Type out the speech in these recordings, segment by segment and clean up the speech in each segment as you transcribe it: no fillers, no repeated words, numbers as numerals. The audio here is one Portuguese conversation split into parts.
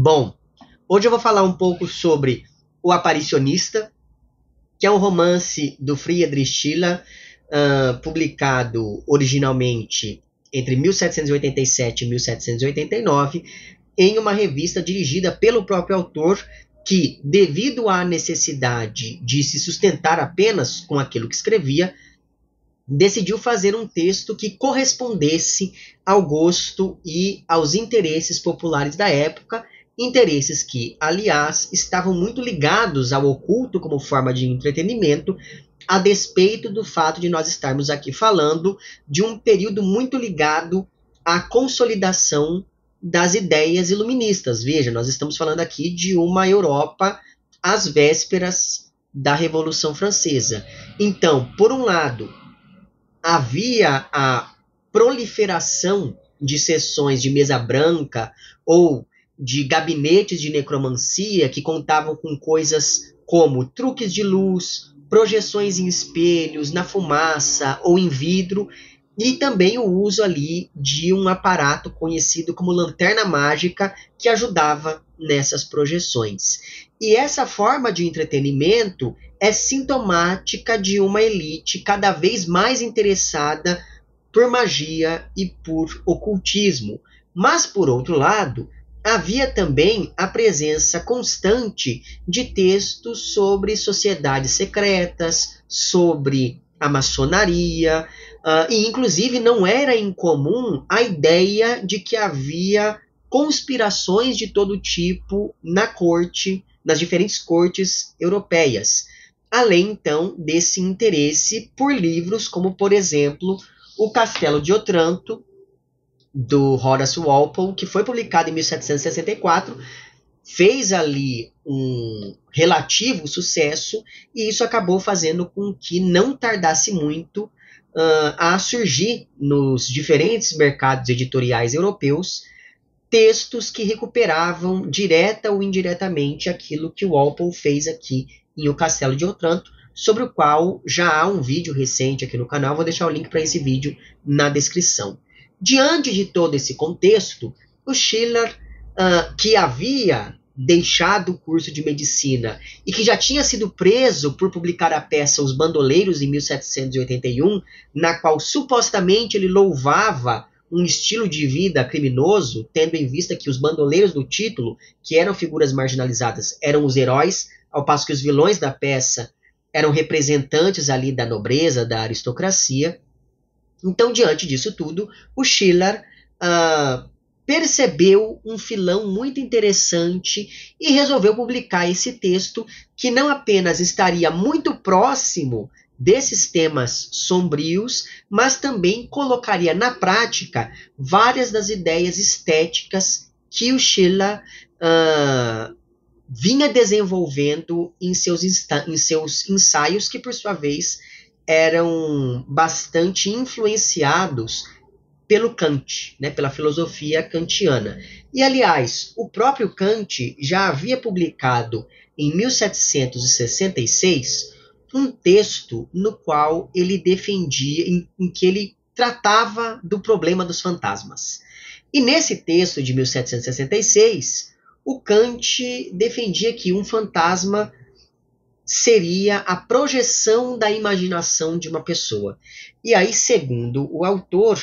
Bom, hoje eu vou falar um pouco sobre O Aparicionista, que é um romance do Friedrich Schiller, publicado originalmente entre 1787 e 1789, em uma revista dirigida pelo próprio autor, que, devido à necessidade de se sustentar apenas com aquilo que escrevia, decidiu fazer um texto que correspondesse ao gosto e aos interesses populares da época, interesses que, aliás, estavam muito ligados ao oculto como forma de entretenimento, a despeito do fato de nós estarmos aqui falando de um período muito ligado à consolidação das ideias iluministas. Veja, nós estamos falando aqui de uma Europa às vésperas da Revolução Francesa. Então, por um lado, havia a proliferação de sessões de mesa branca ou de gabinetes de necromancia que contavam com coisas como truques de luz, projeções em espelhos, na fumaça ou em vidro, e também o uso ali de um aparato conhecido como lanterna mágica que ajudava nessas projeções. E essa forma de entretenimento é sintomática de uma elite cada vez mais interessada por magia e por ocultismo. Mas, por outro lado, havia também a presença constante de textos sobre sociedades secretas, sobre a maçonaria, e inclusive não era incomum a ideia de que havia conspirações de todo tipo na corte, nas diferentes cortes europeias. Além, então, desse interesse por livros como, por exemplo, O Castelo de Otranto, do Horace Walpole, que foi publicado em 1764, fez ali um relativo sucesso, e isso acabou fazendo com que não tardasse muito a surgir nos diferentes mercados editoriais europeus textos que recuperavam direta ou indiretamente aquilo que Walpole fez aqui em O Castelo de Otranto, sobre o qual já há um vídeo recente aqui no canal. Vou deixar o link para esse vídeo na descrição. Diante de todo esse contexto, o Schiller, que havia deixado o curso de medicina e que já tinha sido preso por publicar a peça Os Bandoleiros em 1781, na qual supostamente ele louvava um estilo de vida criminoso, tendo em vista que os bandoleiros do título, que eram figuras marginalizadas, eram os heróis, ao passo que os vilões da peça eram representantes ali da nobreza, da aristocracia. Então, diante disso tudo, o Schiller percebeu um filão muito interessante e resolveu publicar esse texto, que não apenas estaria muito próximo desses temas sombrios, mas também colocaria na prática várias das ideias estéticas que o Schiller vinha desenvolvendo em seus ensaios, que por sua vez eram bastante influenciados pelo Kant, né, pela filosofia kantiana. E, aliás, o próprio Kant já havia publicado em 1766 um texto no qual ele defendia, em que ele tratava do problema dos fantasmas. E nesse texto de 1766, o Kant defendia que um fantasma seria a projeção da imaginação de uma pessoa. E aí, segundo o autor,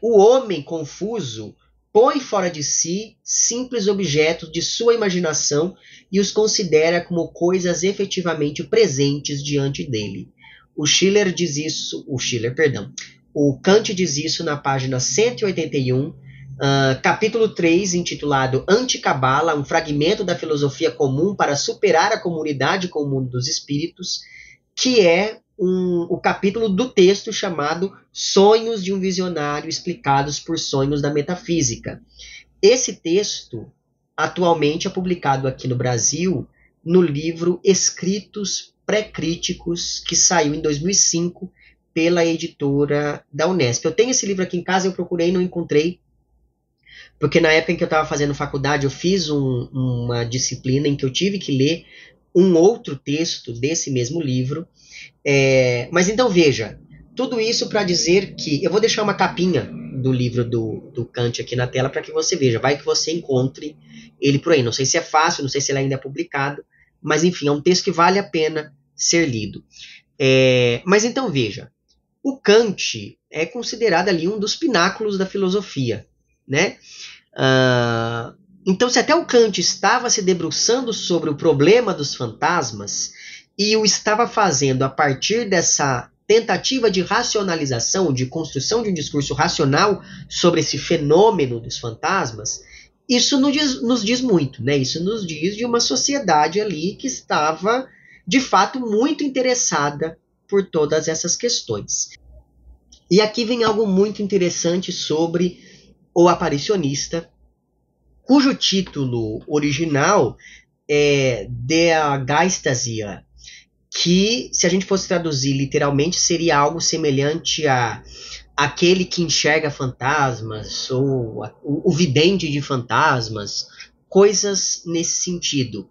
o homem confuso põe fora de si simples objetos de sua imaginação e os considera como coisas efetivamente presentes diante dele. O Kant diz isso na página 181, capítulo 3, intitulado Anticabala, um fragmento da filosofia comum para superar a comunidade com o mundo dos espíritos, que é o capítulo do texto chamado Sonhos de um Visionário explicados por sonhos da metafísica. Esse texto atualmente é publicado aqui no Brasil no livro Escritos Pré-Críticos, que saiu em 2005 pela editora da Unesp. Eu tenho esse livro aqui em casa, eu procurei e não encontrei, porque na época em que eu estava fazendo faculdade, eu fiz uma disciplina em que eu tive que ler um outro texto desse mesmo livro. Mas então veja, tudo isso para dizer que eu vou deixar uma capinha do livro do Kant aqui na tela para que você veja. Vai que você encontre ele por aí. Não sei se é fácil, não sei se ele ainda é publicado, mas enfim, é um texto que vale a pena ser lido. Mas então veja, o Kant é considerado ali um dos pináculos da filosofia, né? Então, se até o Kant estava se debruçando sobre o problema dos fantasmas e o estava fazendo a partir dessa tentativa de racionalização, de construção de um discurso racional sobre esse fenômeno dos fantasmas, isso nos diz muito, né? Isso nos diz de uma sociedade ali que estava, de fato, muito interessada por todas essas questões. E aqui vem algo muito interessante sobre o aparicionista, cujo título original é Der Geisterseher, que, se a gente fosse traduzir literalmente, seria algo semelhante a aquele que enxerga fantasmas, ou o vidente de fantasmas, coisas nesse sentido.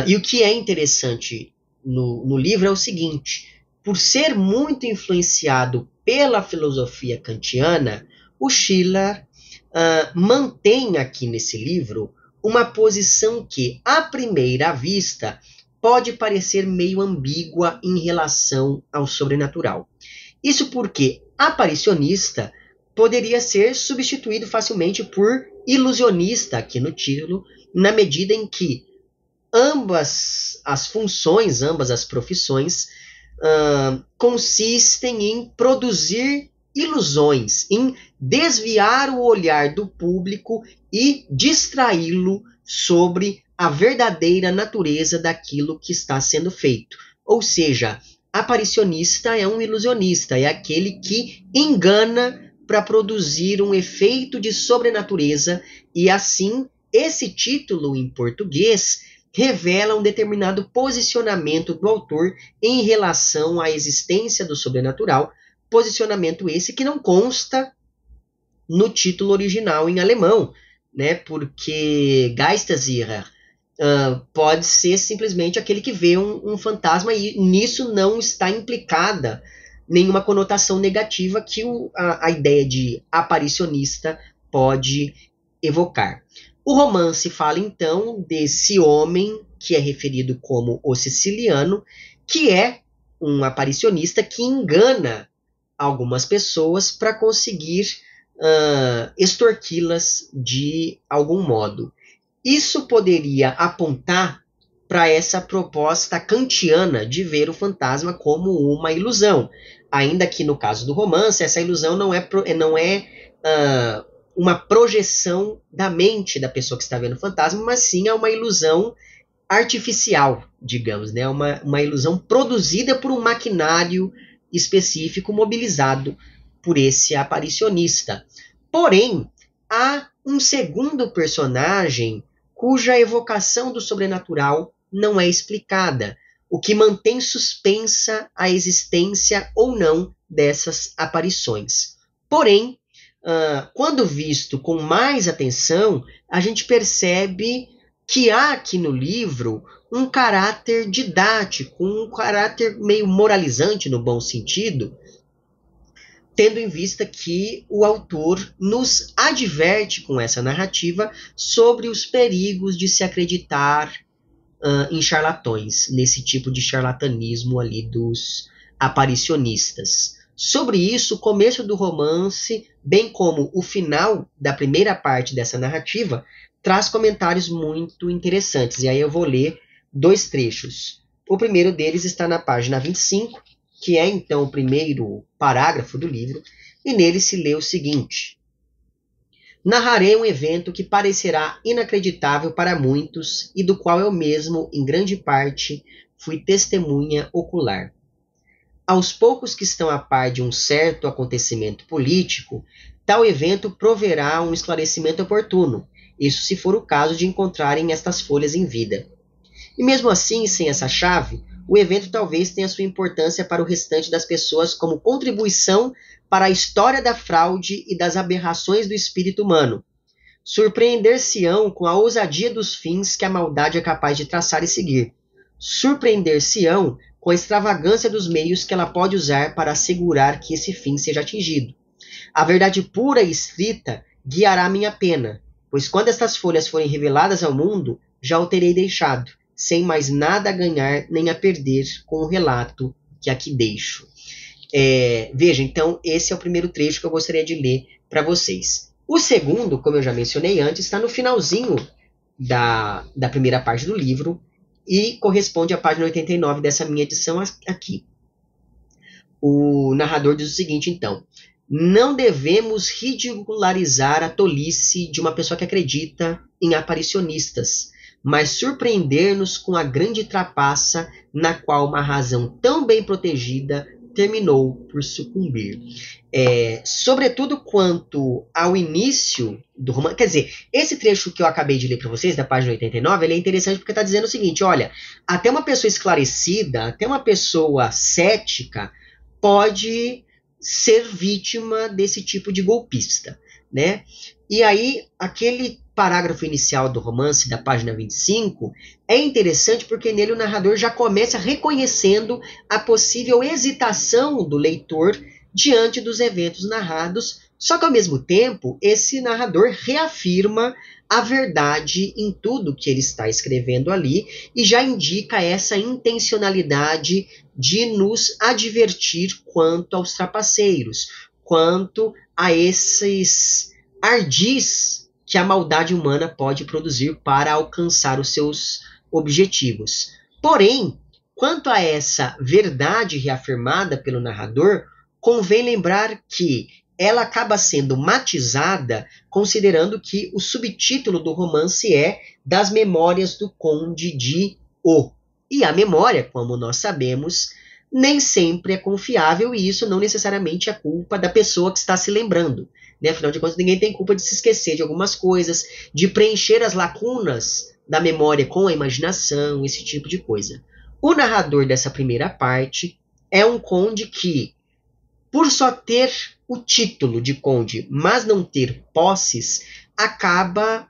E o que é interessante no livro é o seguinte: por ser muito influenciado pela filosofia kantiana, o Schiller mantém aqui nesse livro uma posição que, à primeira vista, pode parecer meio ambígua em relação ao sobrenatural. Isso porque aparicionista poderia ser substituído facilmente por ilusionista, aqui no título, na medida em que ambas as funções, ambas as profissões, consistem em produzir ilusões, em desviar o olhar do público e distraí-lo sobre a verdadeira natureza daquilo que está sendo feito. Ou seja, aparicionista é um ilusionista, é aquele que engana para produzir um efeito de sobrenatureza, e assim, esse título em português revela um determinado posicionamento do autor em relação à existência do sobrenatural, posicionamento esse que não consta no título original em alemão, né? Porque Geisterseher pode ser simplesmente aquele que vê um fantasma, e nisso não está implicada nenhuma conotação negativa que a ideia de aparicionista pode evocar. O romance fala então desse homem que é referido como o Siciliano, que é um aparicionista que engana algumas pessoas para conseguir extorquí-las de algum modo. Isso poderia apontar para essa proposta kantiana de ver o fantasma como uma ilusão, ainda que no caso do romance essa ilusão não é uma projeção da mente da pessoa que está vendo o fantasma, mas sim é uma ilusão artificial, digamos, né? Uma ilusão produzida por um maquinário específico mobilizado por esse aparicionista. Porém, há um segundo personagem cuja evocação do sobrenatural não é explicada, o que mantém suspensa a existência ou não dessas aparições. Porém, quando visto com mais atenção, a gente percebe que há aqui no livro um caráter didático, um caráter meio moralizante no bom sentido, tendo em vista que o autor nos adverte com essa narrativa sobre os perigos de se acreditar em charlatões, nesse tipo de charlatanismo ali dos aparicionistas. Sobre isso, o começo do romance, bem como o final da primeira parte dessa narrativa, traz comentários muito interessantes. E aí eu vou ler 2 trechos. O primeiro deles está na página 25, que é então o primeiro parágrafo do livro, e nele se lê o seguinte: narrarei um evento que parecerá inacreditável para muitos e do qual eu mesmo, em grande parte, fui testemunha ocular. Aos poucos que estão a par de um certo acontecimento político, tal evento proverá um esclarecimento oportuno, isso se for o caso de encontrarem estas folhas em vida. E mesmo assim, sem essa chave, o evento talvez tenha sua importância para o restante das pessoas como contribuição para a história da fraude e das aberrações do espírito humano. Surpreender-se-ão com a ousadia dos fins que a maldade é capaz de traçar e seguir. Surpreender-se-ão com a extravagância dos meios que ela pode usar para assegurar que esse fim seja atingido. A verdade pura e estrita guiará minha pena, pois quando estas folhas forem reveladas ao mundo, já o terei deixado, sem mais nada a ganhar nem a perder com o relato que aqui deixo. Veja, então, esse é o primeiro trecho que eu gostaria de ler para vocês. O segundo, como eu já mencionei antes, está no finalzinho da primeira parte do livro e corresponde à página 89 dessa minha edição aqui. O narrador diz o seguinte, então: não devemos ridicularizar a tolice de uma pessoa que acredita em aparicionistas, mas surpreender-nos com a grande trapaça na qual uma razão tão bem protegida terminou por sucumbir. Sobretudo quanto ao início do romance, quer dizer, esse trecho que eu acabei de ler para vocês, da página 89, ele é interessante porque está dizendo o seguinte, olha, até uma pessoa esclarecida, até uma pessoa cética, pode ser vítima desse tipo de golpista, né? E aí, aquele parágrafo inicial do romance, da página 25, é interessante porque nele o narrador já começa reconhecendo a possível hesitação do leitor diante dos eventos narrados, só que ao mesmo tempo, esse narrador reafirma a verdade em tudo que ele está escrevendo ali e já indica essa intencionalidade de nos advertir quanto aos trapaceiros, quanto a esses ardis que a maldade humana pode produzir para alcançar os seus objetivos. Porém, quanto a essa verdade reafirmada pelo narrador, convém lembrar que ela acaba sendo matizada considerando que o subtítulo do romance é Das Memórias do Conde de O. E a memória, como nós sabemos, nem sempre é confiável e isso não necessariamente é culpa da pessoa que está se lembrando. Né? Afinal de contas, ninguém tem culpa de se esquecer de algumas coisas, de preencher as lacunas da memória com a imaginação, esse tipo de coisa. O narrador dessa primeira parte é um conde que, por só ter o título de conde, mas não ter posses, acaba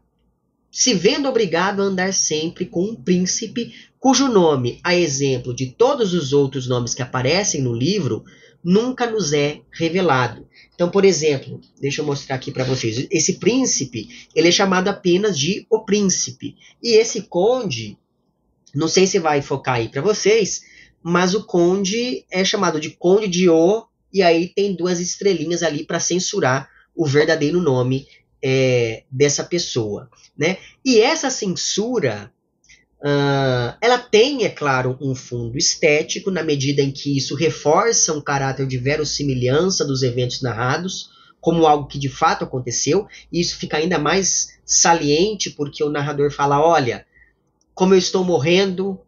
se vendo obrigado a andar sempre com um príncipe cujo nome, a exemplo de todos os outros nomes que aparecem no livro, nunca nos é revelado. Então, por exemplo, deixa eu mostrar aqui para vocês. Esse príncipe, ele é chamado apenas de O Príncipe. E esse conde, não sei se vai focar aí para vocês, mas o conde é chamado de Conde de O, e aí tem 2 estrelinhas ali para censurar o verdadeiro nome dessa pessoa. Né? E essa censura, ela tem, é claro, um fundo estético, na medida em que isso reforça um caráter de verossimilhança dos eventos narrados, como algo que de fato aconteceu, e isso fica ainda mais saliente porque o narrador fala, olha, como eu estou morrendo,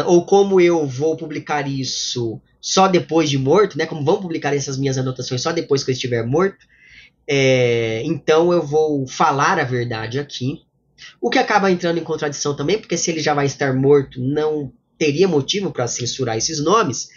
ou como eu vou publicar isso só depois de morto, né? Como vão publicar essas minhas anotações só depois que eu estiver morto, então eu vou falar a verdade aqui. O que acaba entrando em contradição também, porque se ele já vai estar morto, não teria motivo para censurar esses nomes.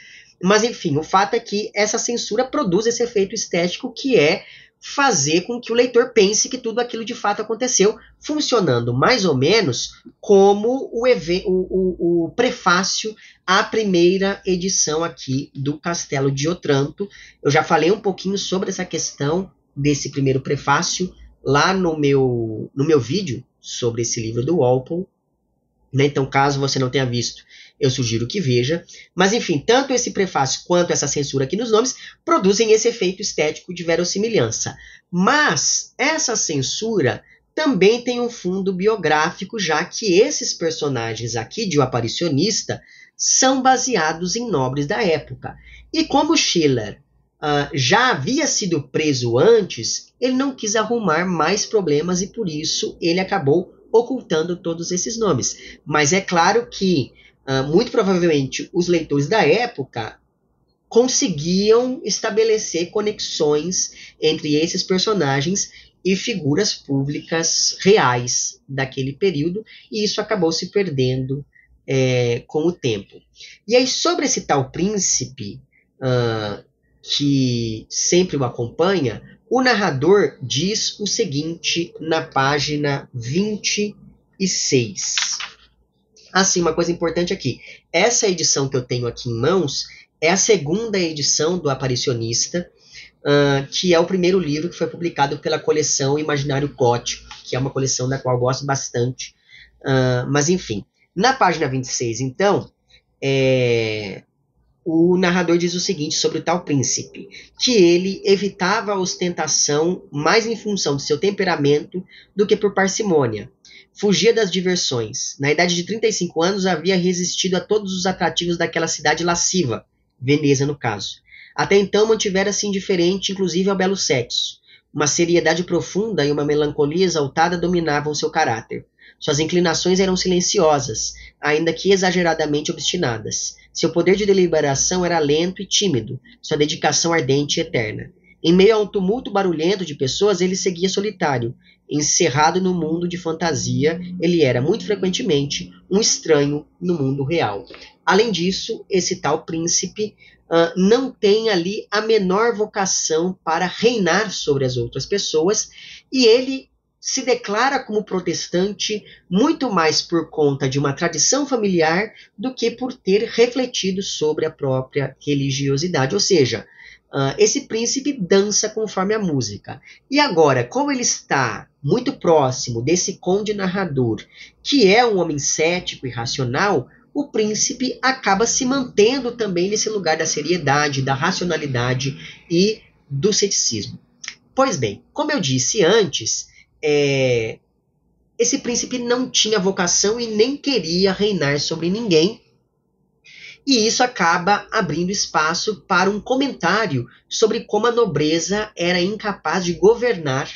Mas enfim, o fato é que essa censura produz esse efeito estético que é fazer com que o leitor pense que tudo aquilo de fato aconteceu, funcionando mais ou menos como o prefácio à primeira edição aqui do Castelo de Otranto. Eu já falei um pouquinho sobre essa questão desse primeiro prefácio lá no meu vídeo sobre esse livro do Walpole, né? Então, caso você não tenha visto, eu sugiro que veja. Mas, enfim, tanto esse prefácio quanto essa censura aqui nos nomes produzem esse efeito estético de verossimilhança. Mas essa censura também tem um fundo biográfico, já que esses personagens aqui de O Aparicionista são baseados em nobres da época. E como Schiller já havia sido preso antes, ele não quis arrumar mais problemas e por isso ele acabou ocultando todos esses nomes. Mas é claro que, muito provavelmente, os leitores da época conseguiam estabelecer conexões entre esses personagens e figuras públicas reais daquele período, e isso acabou se perdendo com o tempo. E aí, sobre esse tal príncipe, que sempre o acompanha, o narrador diz o seguinte na página 26. Assim, uma coisa importante aqui. Essa edição que eu tenho aqui em mãos é a segunda edição do Aparicionista. que é o primeiro livro que foi publicado pela coleção Imaginário Gótico, que é uma coleção da qual eu gosto bastante. Mas enfim, na página 26, então, o narrador diz o seguinte sobre o tal príncipe, que ele evitava a ostentação mais em função de seu temperamento do que por parcimônia. Fugia das diversões. Na idade de 35 anos, havia resistido a todos os atrativos daquela cidade lasciva, Veneza no caso. Até então mantivera-se indiferente, inclusive ao belo sexo. Uma seriedade profunda e uma melancolia exaltada dominavam seu caráter. Suas inclinações eram silenciosas, ainda que exageradamente obstinadas. Seu poder de deliberação era lento e tímido, sua dedicação ardente e eterna. Em meio a um tumulto barulhento de pessoas, ele seguia solitário. Encerrado no mundo de fantasia, ele era, muito frequentemente, um estranho no mundo real. Além disso, esse tal príncipe não tem ali a menor vocação para reinar sobre as outras pessoas, e ele se declara como protestante muito mais por conta de uma tradição familiar do que por ter refletido sobre a própria religiosidade. Ou seja, esse príncipe dança conforme a música. E agora, como ele está muito próximo desse conde narrador, que é um homem cético e racional, o príncipe acaba se mantendo também nesse lugar da seriedade, da racionalidade e do ceticismo. Pois bem, como eu disse antes, esse príncipe não tinha vocação e nem queria reinar sobre ninguém, e isso acaba abrindo espaço para um comentário sobre como a nobreza era incapaz de governar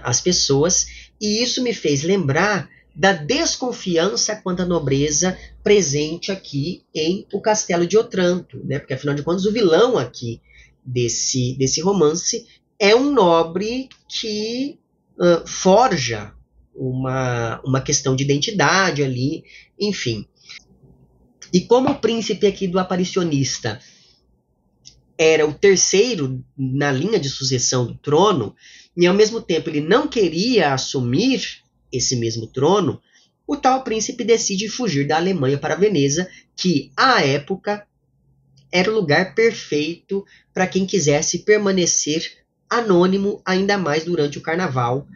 as pessoas, e isso me fez lembrar da desconfiança quanto à nobreza presente aqui em O Castelo de Otranto, né? Porque afinal de contas o vilão aqui desse romance é um nobre que forja uma questão de identidade ali, enfim. E como o príncipe aqui do Aparicionista era o terceiro na linha de sucessão do trono, e ao mesmo tempo ele não queria assumir esse mesmo trono, o tal príncipe decide fugir da Alemanha para Veneza, que, à época, era o lugar perfeito para quem quisesse permanecer anônimo, ainda mais durante o carnaval,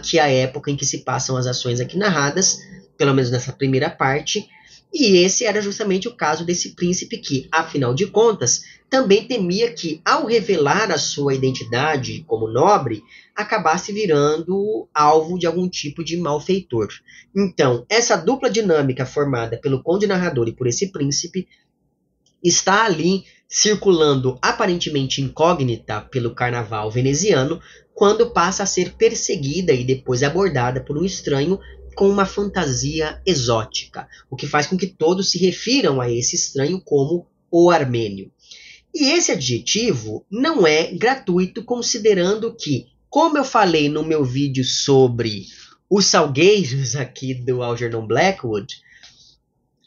que é a época em que se passam as ações aqui narradas, pelo menos nessa primeira parte, e esse era justamente o caso desse príncipe que, afinal de contas, também temia que, ao revelar a sua identidade como nobre, acabasse virando alvo de algum tipo de malfeitor. Então, essa dupla dinâmica formada pelo conde narrador e por esse príncipe está ali circulando aparentemente incógnita pelo carnaval veneziano, quando passa a ser perseguida e depois abordada por um estranho com uma fantasia exótica, o que faz com que todos se refiram a esse estranho como o armênio. E esse adjetivo não é gratuito, considerando que, como eu falei no meu vídeo sobre os salgueiros aqui do Algernon Blackwood,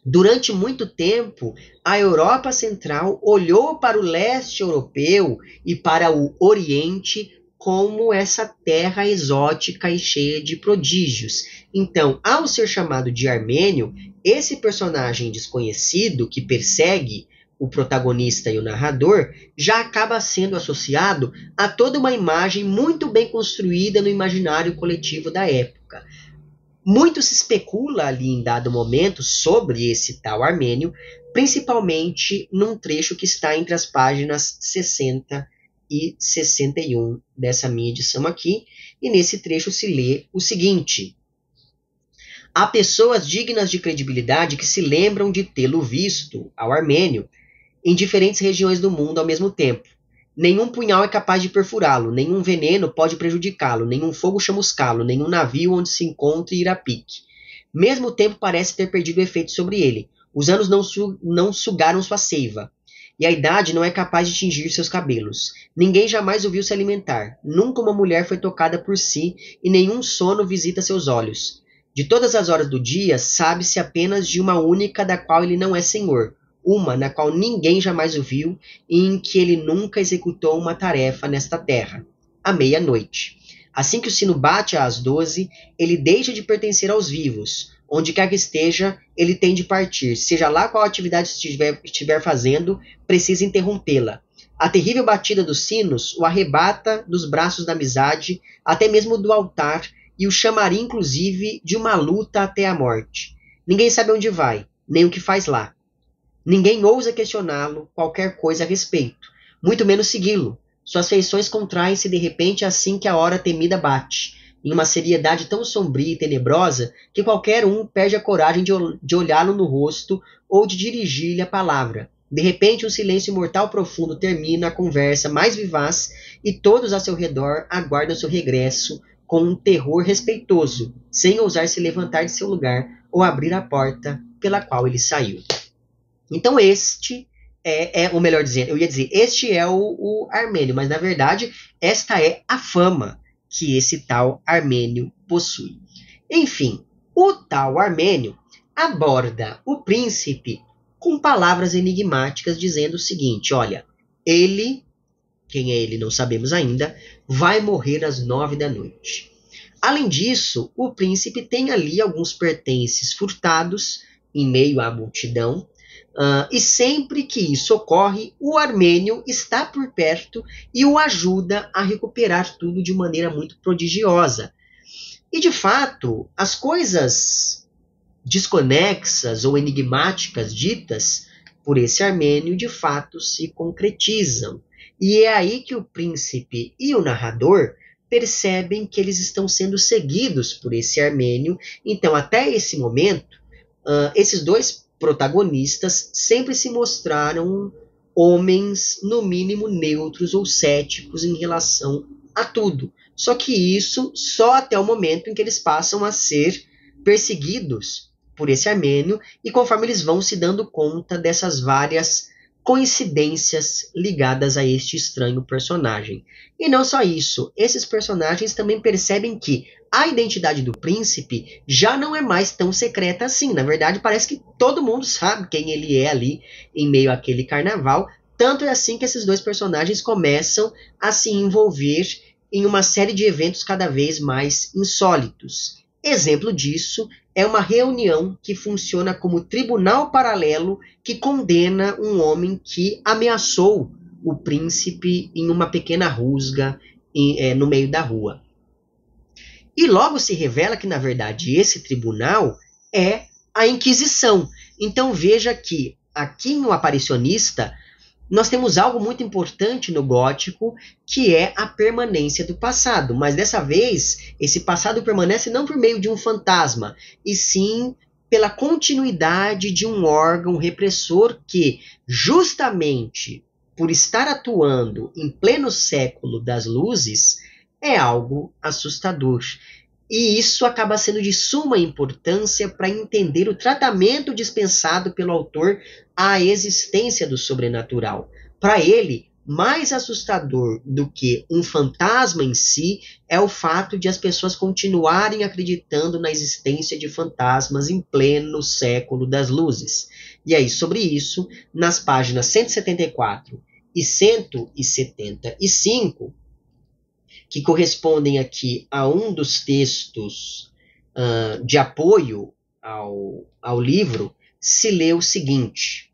durante muito tempo, a Europa Central olhou para o leste europeu e para o Oriente como essa terra exótica e cheia de prodígios. Então, ao ser chamado de armênio, esse personagem desconhecido que persegue o protagonista e o narrador já acaba sendo associado a toda uma imagem muito bem construída no imaginário coletivo da época. Muito se especula ali em dado momento sobre esse tal armênio, principalmente num trecho que está entre as páginas 60 e 61 dessa minha edição aqui, e nesse trecho se lê o seguinte: há pessoas dignas de credibilidade que se lembram de tê-lo visto, ao armênio, em diferentes regiões do mundo ao mesmo tempo. Nenhum punhal é capaz de perfurá-lo, nenhum veneno pode prejudicá-lo, nenhum fogo chamuscá-lo, nenhum navio onde se encontre ir a pique. Mesmo o tempo parece ter perdido efeito sobre ele. Os anos não sugaram sua seiva, e a idade não é capaz de tingir seus cabelos. Ninguém jamais o viu se alimentar. Nunca uma mulher foi tocada por si, e nenhum sono visita seus olhos. De todas as horas do dia, sabe-se apenas de uma única da qual ele não é senhor, uma na qual ninguém jamais o viu e em que ele nunca executou uma tarefa nesta terra, à meia-noite. Assim que o sino bate às 12, ele deixa de pertencer aos vivos. Onde quer que esteja, ele tem de partir. Seja lá qual atividade estiver fazendo, precisa interrompê-la. A terrível batida dos sinos o arrebata dos braços da amizade, até mesmo do altar, e o chamaria inclusive de uma luta até a morte. Ninguém sabe onde vai, nem o que faz lá. Ninguém ousa questioná-lo qualquer coisa a respeito, muito menos segui-lo. Suas feições contraem-se de repente assim que a hora temida bate, em uma seriedade tão sombria e tenebrosa que qualquer um perde a coragem de olhá-lo no rosto ou de dirigir-lhe a palavra. De repente, um silêncio mortal profundo termina a conversa mais vivaz e todos a seu redor aguardam seu regresso com um terror respeitoso, sem ousar se levantar de seu lugar ou abrir a porta pela qual ele saiu. Então este ou melhor dizendo, eu ia dizer, este é o Armênio, mas na verdade esta é a fama que esse tal Armênio possui. Enfim, o tal Armênio aborda o príncipe com palavras enigmáticas dizendo o seguinte, olha, ele, quem é ele não sabemos ainda, vai morrer às 9 da noite. Além disso, o príncipe tem ali alguns pertences furtados em meio à multidão, e sempre que isso ocorre, o Armênio está por perto e o ajuda a recuperar tudo de maneira muito prodigiosa. E de fato, as coisas desconexas ou enigmáticas ditas por esse Armênio de fato se concretizam. E é aí que o príncipe e o narrador percebem que eles estão sendo seguidos por esse Armênio. Então, até esse momento, esses dois protagonistas sempre se mostraram homens, no mínimo, neutros ou céticos em relação a tudo. Só que isso só até o momento em que eles passam a ser perseguidos por esse Armênio e conforme eles vão se dando conta dessas várias coincidências ligadas a este estranho personagem. E não só isso, esses personagens também percebem que a identidade do príncipe já não é mais tão secreta assim. Na verdade, parece que todo mundo sabe quem ele é ali em meio àquele carnaval. Tanto é assim que esses dois personagens começam a se envolver em uma série de eventos cada vez mais insólitos. Exemplo disso é uma reunião que funciona como tribunal paralelo que condena um homem que ameaçou o príncipe em uma pequena rusga no meio da rua. E logo se revela que, na verdade, esse tribunal é a Inquisição. Então veja que aqui no Aparicionista nós temos algo muito importante no gótico, que é a permanência do passado. Mas dessa vez, esse passado permanece não por meio de um fantasma, e sim pela continuidade de um órgão repressor que, justamente por estar atuando em pleno século das luzes, é algo assustador. E isso acaba sendo de suma importância para entender o tratamento dispensado pelo autor à existência do sobrenatural. Para ele, mais assustador do que um fantasma em si é o fato de as pessoas continuarem acreditando na existência de fantasmas em pleno século das luzes. E aí, sobre isso, nas páginas 174 e 175, que correspondem aqui a um dos textos de apoio ao livro, se lê o seguinte: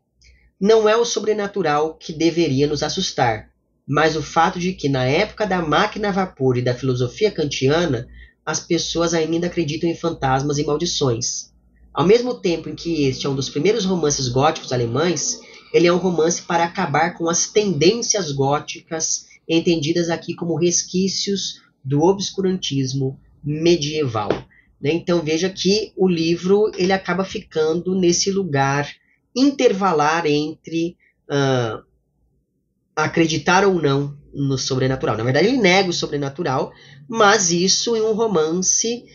não é o sobrenatural que deveria nos assustar, mas o fato de que, na época da máquina a vapor e da filosofia kantiana, as pessoas ainda acreditam em fantasmas e maldições. Ao mesmo tempo em que este é um dos primeiros romances góticos alemães, ele é um romance para acabar com as tendências góticas entendidas aqui como resquícios do obscurantismo medieval. Então veja que o livro ele acaba ficando nesse lugar intervalar entre acreditar ou não no sobrenatural. Na verdade, ele nega o sobrenatural, mas isso em um romance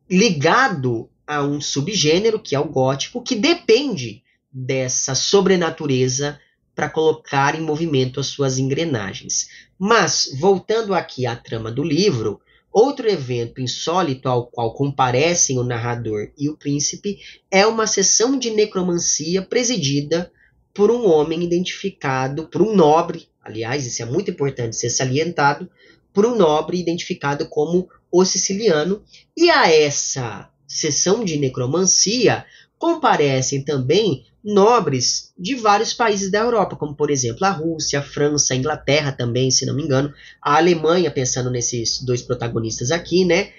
ligado a um subgênero, que é o gótico, que depende dessa sobrenatureza para colocar em movimento as suas engrenagens. Mas, voltando aqui à trama do livro, outro evento insólito ao qual comparecem o narrador e o príncipe é uma sessão de necromancia presidida por um homem identificado, por um nobre, aliás, isso é muito importante ser salientado, por um nobre identificado como o Siciliano, e a essa sessão de necromancia comparecem também nobres de vários países da Europa, como por exemplo a Rússia, a França, a Inglaterra também, se não me engano, a Alemanha, pensando nesses dois protagonistas aqui, né?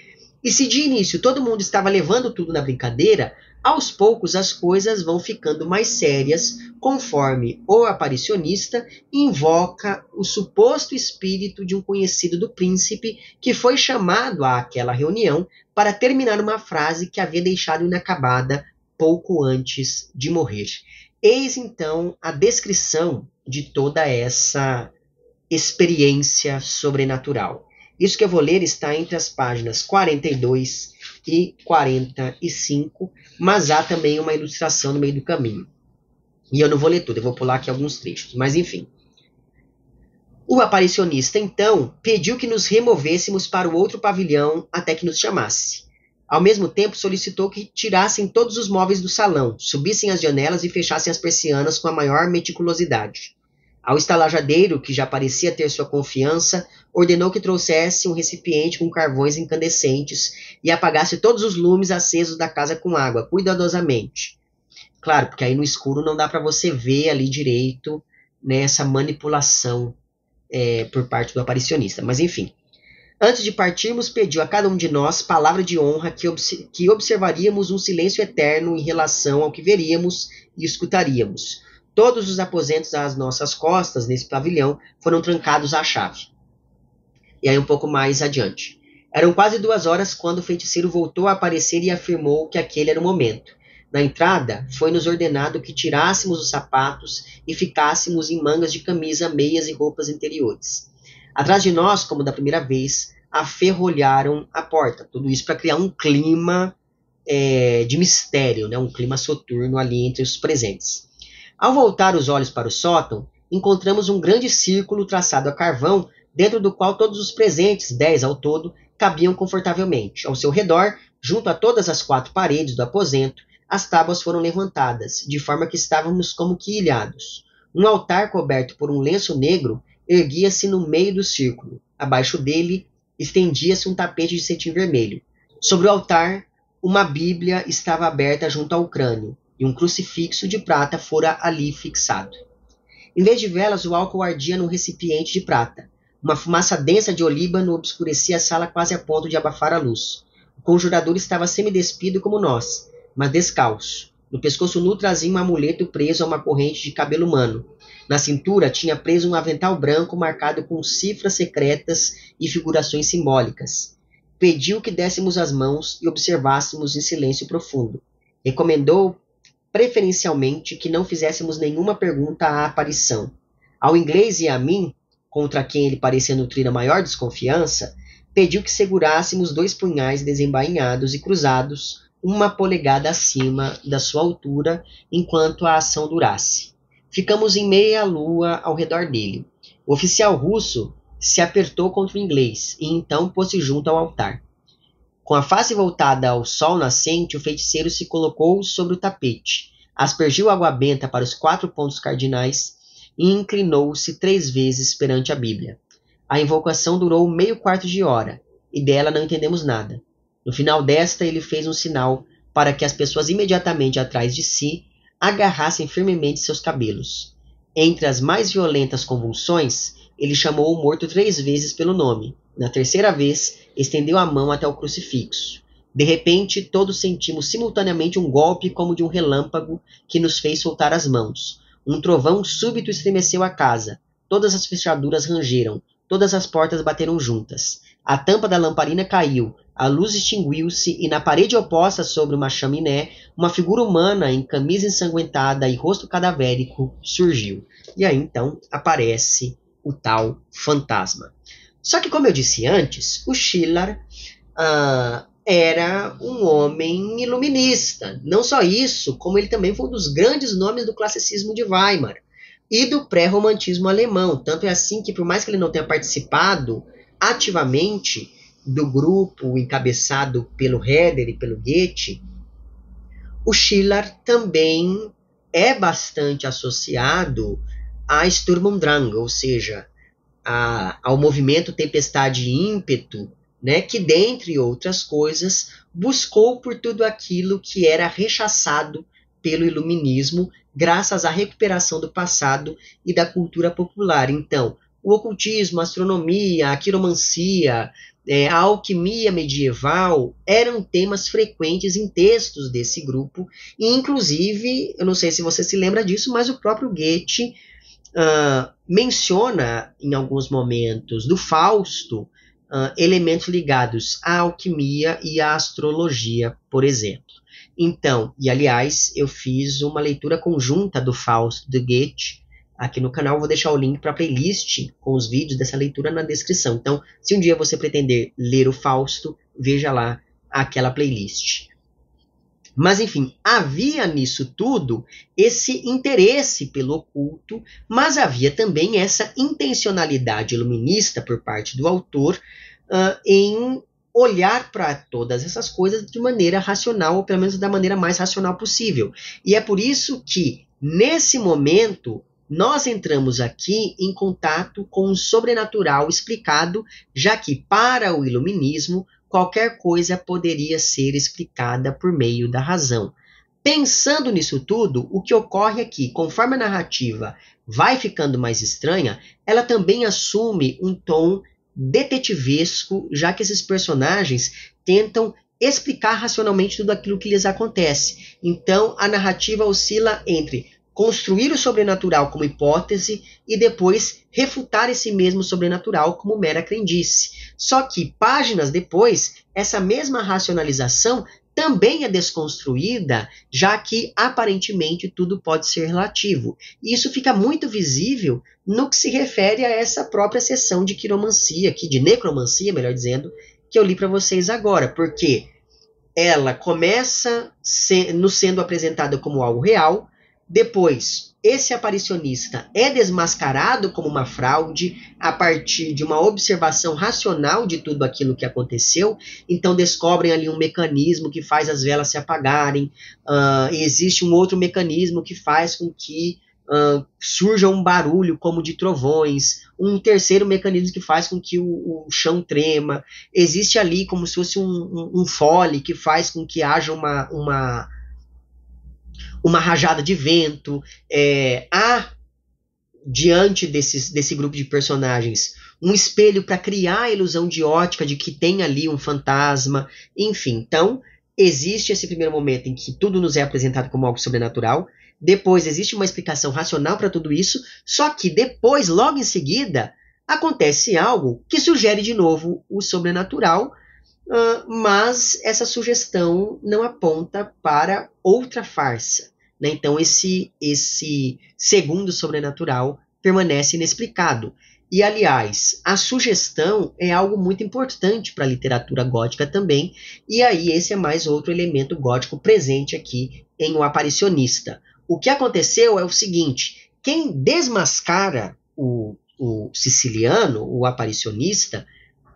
E se de início todo mundo estava levando tudo na brincadeira, aos poucos as coisas vão ficando mais sérias conforme o aparicionista invoca o suposto espírito de um conhecido do príncipe que foi chamado àquela reunião para terminar uma frase que havia deixado inacabada pouco antes de morrer. Eis então a descrição de toda essa experiência sobrenatural. Isso que eu vou ler está entre as páginas 42 e 45, mas há também uma ilustração no meio do caminho. E eu não vou ler tudo, eu vou pular aqui alguns trechos, mas enfim. O aparicionista, então, pediu que nos removêssemos para o outro pavilhão até que nos chamasse. Ao mesmo tempo, solicitou que tirassem todos os móveis do salão, subissem as janelas e fechassem as persianas com a maior meticulosidade. Ao estalajadeiro, que já parecia ter sua confiança, ordenou que trouxesse um recipiente com carvões incandescentes e apagasse todos os lumes acesos da casa com água, cuidadosamente. Claro, porque aí no escuro não dá para você ver ali direito, né, essa manipulação por parte do aparicionista. Mas enfim. Antes de partirmos, pediu a cada um de nós palavra de honra que observaríamos um silêncio eterno em relação ao que veríamos e escutaríamos. Todos os aposentos às nossas costas, nesse pavilhão, foram trancados à chave. E aí um pouco mais adiante. Eram quase 2 horas quando o feiticeiro voltou a aparecer e afirmou que aquele era o momento. Na entrada, foi-nos ordenado que tirássemos os sapatos e ficássemos em mangas de camisa, meias e roupas interiores. Atrás de nós, como da primeira vez, aferrolharam a porta. Tudo isso para criar um clima de mistério, né? Um clima soturno ali entre os presentes. Ao voltar os olhos para o sótão, encontramos um grande círculo traçado a carvão, dentro do qual todos os presentes, 10 ao todo, cabiam confortavelmente. Ao seu redor, junto a todas as 4 paredes do aposento, as tábuas foram levantadas, de forma que estávamos como que ilhados. Um altar coberto por um lenço negro erguia-se no meio do círculo. Abaixo dele, estendia-se um tapete de cetim vermelho. Sobre o altar, uma Bíblia estava aberta junto ao crânio, e um crucifixo de prata fora ali fixado. Em vez de velas, o álcool ardia num recipiente de prata. Uma fumaça densa de olíbano obscurecia a sala quase a ponto de abafar a luz. O conjurador estava semidespido como nós, mas descalço. No pescoço nu trazia um amuleto preso a uma corrente de cabelo humano. Na cintura tinha preso um avental branco marcado com cifras secretas e figurações simbólicas. Pediu que dessemos as mãos e observássemos em silêncio profundo. Recomendou preferencialmente que não fizéssemos nenhuma pergunta à aparição. Ao inglês e a mim, contra quem ele parecia nutrir a maior desconfiança, pediu que segurássemos 2 punhais desembainhados e cruzados, 1 polegada acima da sua altura, enquanto a ação durasse. Ficamos em meia lua ao redor dele. O oficial russo se apertou contra o inglês e então pôs-se junto ao altar. Com a face voltada ao sol nascente, o feiticeiro se colocou sobre o tapete, aspergiu água benta para os 4 pontos cardinais e inclinou-se 3 vezes perante a Bíblia. A invocação durou meio quarto de hora, e dela não entendemos nada. No final desta, ele fez um sinal para que as pessoas imediatamente atrás de si agarrassem firmemente seus cabelos. Entre as mais violentas convulsões, ele chamou o morto 3 vezes pelo nome. Na 3ª vez, estendeu a mão até o crucifixo. De repente, todos sentimos simultaneamente um golpe como de um relâmpago que nos fez soltar as mãos. Um trovão súbito estremeceu a casa. Todas as fechaduras rangeram. Todas as portas bateram juntas. A tampa da lamparina caiu. A luz extinguiu-se e na parede oposta sobre uma chaminé, uma figura humana em camisa ensanguentada e rosto cadavérico surgiu. E aí, então, aparece o tal fantasma. Só que, como eu disse antes, o Schiller era um homem iluminista. Não só isso, como ele também foi um dos grandes nomes do classicismo de Weimar e do pré-romantismo alemão. Tanto é assim que, por mais que ele não tenha participado ativamente do grupo encabeçado pelo Herder e pelo Goethe, o Schiller também é bastante associado à Sturm und Drang, ou seja, ao movimento Tempestade e Ímpeto, né, que, dentre outras coisas, buscou por tudo aquilo que era rechaçado pelo iluminismo, graças à recuperação do passado e da cultura popular. Então, o ocultismo, a astronomia, a quiromancia, a alquimia medieval eram temas frequentes em textos desse grupo, e inclusive, eu não sei se você se lembra disso, mas o próprio Goethe menciona em alguns momentos do Fausto elementos ligados à alquimia e à astrologia, por exemplo. Então, e aliás, eu fiz uma leitura conjunta do Fausto de Goethe aqui no canal. Vou deixar o link para a playlist com os vídeos dessa leitura na descrição. Então, se um dia você pretender ler o Fausto, veja lá aquela playlist. Mas, enfim, havia nisso tudo esse interesse pelo oculto, mas havia também essa intencionalidade iluminista por parte do autor em olhar para todas essas coisas de maneira racional, ou pelo menos da maneira mais racional possível. E é por isso que, nesse momento, nós entramos aqui em contato com o sobrenatural explicado, já que, para o iluminismo, qualquer coisa poderia ser explicada por meio da razão. Pensando nisso tudo, o que ocorre é que, conforme a narrativa vai ficando mais estranha, ela também assume um tom detetivesco, já que esses personagens tentam explicar racionalmente tudo aquilo que lhes acontece. Então, a narrativa oscila entre construir o sobrenatural como hipótese e depois refutar esse mesmo sobrenatural como mera crendice. Só que, páginas depois, essa mesma racionalização também é desconstruída, já que aparentemente tudo pode ser relativo. E isso fica muito visível no que se refere a essa própria seção de quiromancia, de necromancia, melhor dizendo, que eu li para vocês agora, porque ela começa nos sendo apresentada como algo real. Depois, esse aparicionista é desmascarado como uma fraude a partir de uma observação racional de tudo aquilo que aconteceu. Então descobrem ali um mecanismo que faz as velas se apagarem. Existe um outro mecanismo que faz com que surja um barulho como de trovões. Um terceiro mecanismo que faz com que o chão trema. Existe ali como se fosse um fole que faz com que haja uma rajada de vento. Há, diante desse grupo de personagens, um espelho para criar a ilusão de ótica de que tem ali um fantasma. Enfim, então, existe esse primeiro momento em que tudo nos é apresentado como algo sobrenatural. Depois, existe uma explicação racional para tudo isso. Só que depois, logo em seguida, acontece algo que sugere de novo o sobrenatural. Mas essa sugestão não aponta para outra farsa, né? Então esse segundo sobrenatural permanece inexplicado. E, aliás, a sugestão é algo muito importante para a literatura gótica também, e aí esse é mais outro elemento gótico presente aqui em O Aparicionista. O que aconteceu é o seguinte: quem desmascara o siciliano, o aparicionista,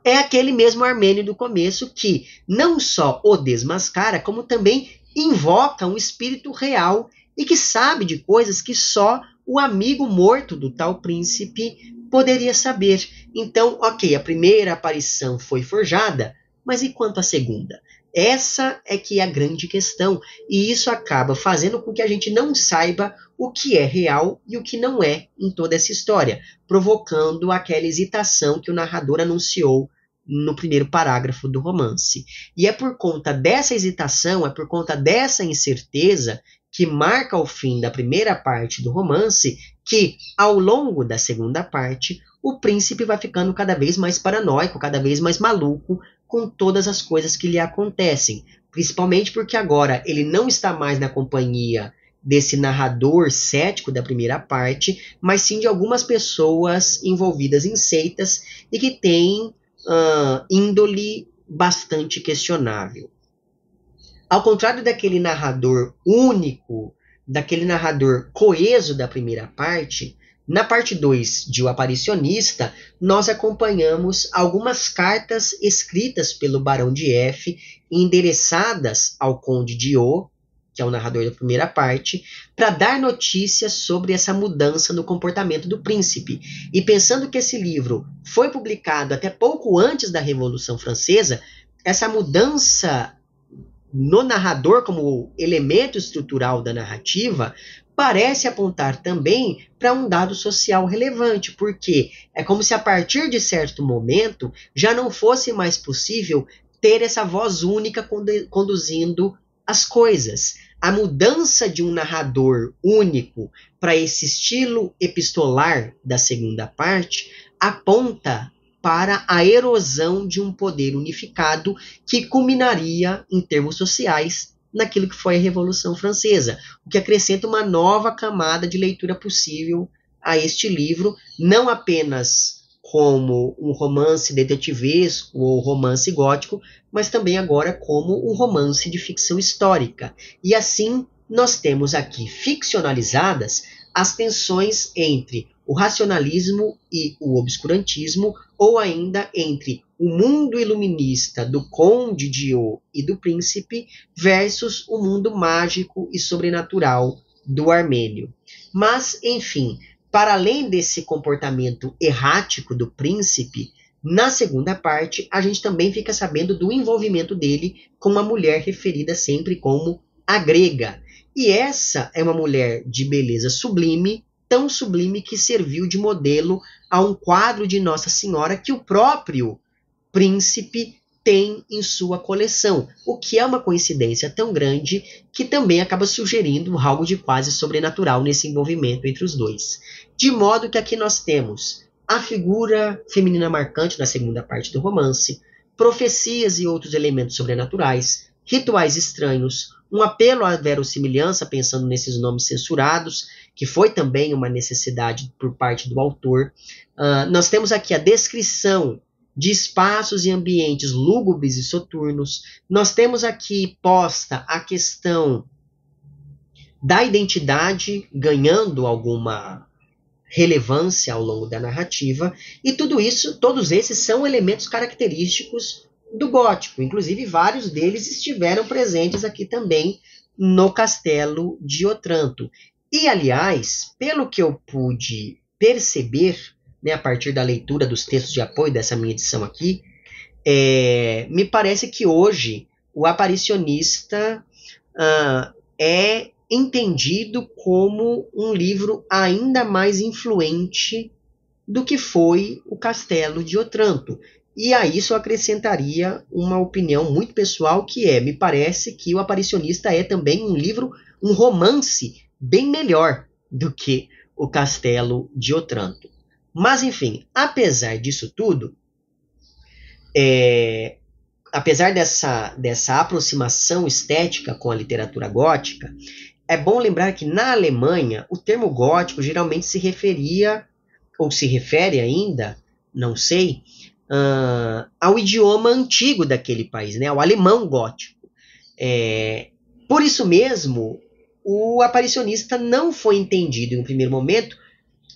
é aquele mesmo Armênio do começo que não só o desmascara, como também invoca um espírito real e que sabe de coisas que só o amigo morto do tal príncipe poderia saber. Então, ok, a primeira aparição foi forjada, mas e quanto à segunda? Essa é que é a grande questão, e isso acaba fazendo com que a gente não saiba o que é real e o que não é em toda essa história, provocando aquela hesitação que o narrador anunciou no primeiro parágrafo do romance. E é por conta dessa hesitação, é por conta dessa incerteza que marca o fim da primeira parte do romance, que, ao longo da segunda parte, o príncipe vai ficando cada vez mais paranoico, cada vez mais maluco com todas as coisas que lhe acontecem. Principalmente porque agora ele não está mais na companhia desse narrador cético da primeira parte, mas sim de algumas pessoas envolvidas em seitas e que têm índole bastante questionável. Ao contrário daquele narrador único, daquele narrador coeso da primeira parte, na parte 2 de O Aparicionista, nós acompanhamos algumas cartas escritas pelo Barão de F, endereçadas ao Conde de O, que é o narrador da primeira parte, para dar notícias sobre essa mudança no comportamento do príncipe. E pensando que esse livro foi publicado até pouco antes da Revolução Francesa, essa mudança no narrador como elemento estrutural da narrativa, parece apontar também para um dado social relevante, porque é como se a partir de certo momento já não fosse mais possível ter essa voz única conduzindo as coisas. A mudança de um narrador único para esse estilo epistolar da segunda parte aponta para a erosão de um poder unificado que culminaria, em termos sociais, naquilo que foi a Revolução Francesa, o que acrescenta uma nova camada de leitura possível a este livro, não apenas como um romance detetivesco ou romance gótico, mas também agora como um romance de ficção histórica. E assim, nós temos aqui ficcionalizadas as tensões entre o racionalismo e o obscurantismo, ou ainda entre o mundo iluminista do Conde Dio e do Príncipe versus o mundo mágico e sobrenatural do Armênio. Mas, enfim, para além desse comportamento errático do Príncipe, na segunda parte, a gente também fica sabendo do envolvimento dele com uma mulher referida sempre como a grega. E essa é uma mulher de beleza sublime, tão sublime que serviu de modelo a um quadro de Nossa Senhora que o próprio príncipe tem em sua coleção, o que é uma coincidência tão grande que também acaba sugerindo algo de quase sobrenatural nesse envolvimento entre os dois. De modo que aqui nós temos a figura feminina marcante na segunda parte do romance, profecias e outros elementos sobrenaturais, rituais estranhos, um apelo à verossimilhança, pensando nesses nomes censurados, que foi também uma necessidade por parte do autor. Nós temos aqui a descrição de espaços e ambientes lúgubres e soturnos. Nós temos aqui posta a questão da identidade ganhando alguma relevância ao longo da narrativa, e tudo isso, todos esses são elementos característicos do gótico, inclusive vários deles estiveram presentes aqui também no Castelo de Otranto. E, aliás, pelo que eu pude perceber, né, a partir da leitura dos textos de apoio dessa minha edição aqui, me parece que hoje o Aparicionista é entendido como um livro ainda mais influente do que foi o Castelo de Otranto. E a isso eu acrescentaria uma opinião muito pessoal, que me parece que o Aparicionista é também um livro, um romance bem melhor do que o Castelo de Otranto. Mas, enfim, apesar disso tudo, apesar dessa aproximação estética com a literatura gótica, é bom lembrar que na Alemanha o termo gótico geralmente se referia, ou se refere ainda, não sei, ao idioma antigo daquele país, né, ao alemão gótico. Por isso mesmo, o Aparicionista não foi entendido em um primeiro momento,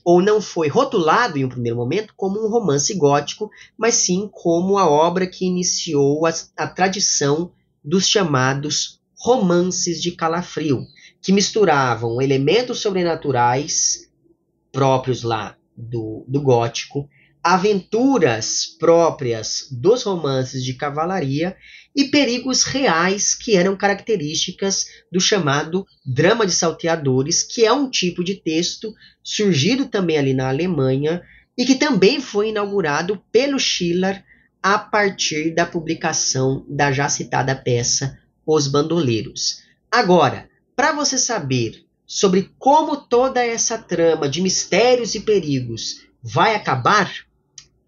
ou não foi rotulado em um primeiro momento como um romance gótico, mas sim como a obra que iniciou a tradição dos chamados romances de calafrio, que misturavam elementos sobrenaturais próprios lá do gótico, aventuras próprias dos romances de cavalaria e perigos reais que eram características do chamado drama de salteadores, que é um tipo de texto surgido também ali na Alemanha e que também foi inaugurado pelo Schiller a partir da publicação da já citada peça Os Bandoleiros. Agora, para você saber sobre como toda essa trama de mistérios e perigos vai acabar,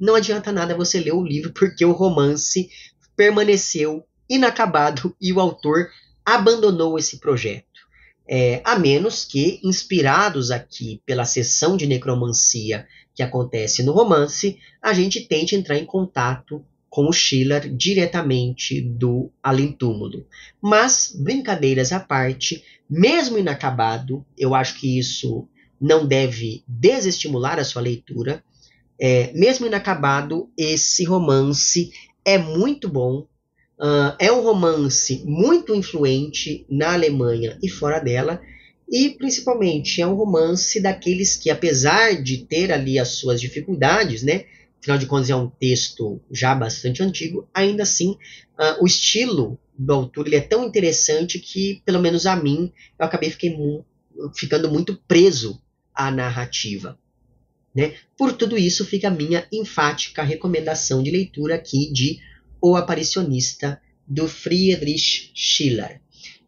não adianta nada você ler o livro, porque o romance permaneceu inacabado e o autor abandonou esse projeto. A menos que, inspirados aqui pela sessão de necromancia que acontece no romance, a gente tente entrar em contato com o Schiller diretamente do além-túmulo. Mas, brincadeiras à parte, mesmo inacabado, eu acho que isso não deve desestimular a sua leitura. Mesmo inacabado, esse romance é muito bom. É um romance muito influente na Alemanha e fora dela, e principalmente é um romance daqueles que, apesar de ter ali as suas dificuldades, né, afinal de contas é um texto já bastante antigo, ainda assim o estilo do autor ele é tão interessante que, pelo menos a mim, eu acabei ficando muito preso à narrativa. Né? Por tudo isso, fica a minha enfática recomendação de leitura aqui de O Aparicionista, do Friedrich Schiller.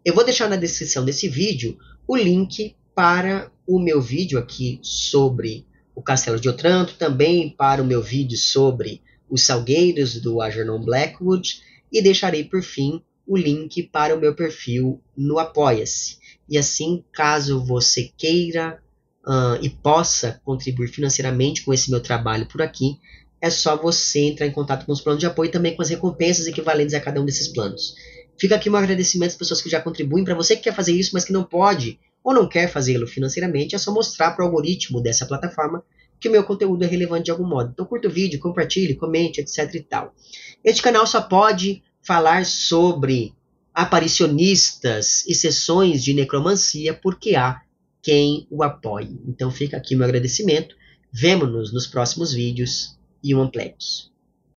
Eu vou deixar na descrição desse vídeo o link para o meu vídeo aqui sobre o Castelo de Otranto, também para o meu vídeo sobre os Salgueiros do Algernon Blackwood, e deixarei por fim o link para o meu perfil no Apoia-se. E assim, caso você queira e possa contribuir financeiramente com esse meu trabalho por aqui, é só você entrar em contato com os planos de apoio e também com as recompensas equivalentes a cada um desses planos. Fica aqui um agradecimento às pessoas que já contribuem. Para você que quer fazer isso, mas que não pode ou não quer fazê-lo financeiramente, é só mostrar para o algoritmo dessa plataforma que o meu conteúdo é relevante de algum modo. Então curta o vídeo, compartilhe, comente, etc e tal. Este canal só pode falar sobre aparicionistas e sessões de necromancia porque há quem o apoie. Então fica aqui o meu agradecimento. Vemo-nos nos próximos vídeos e um amplex.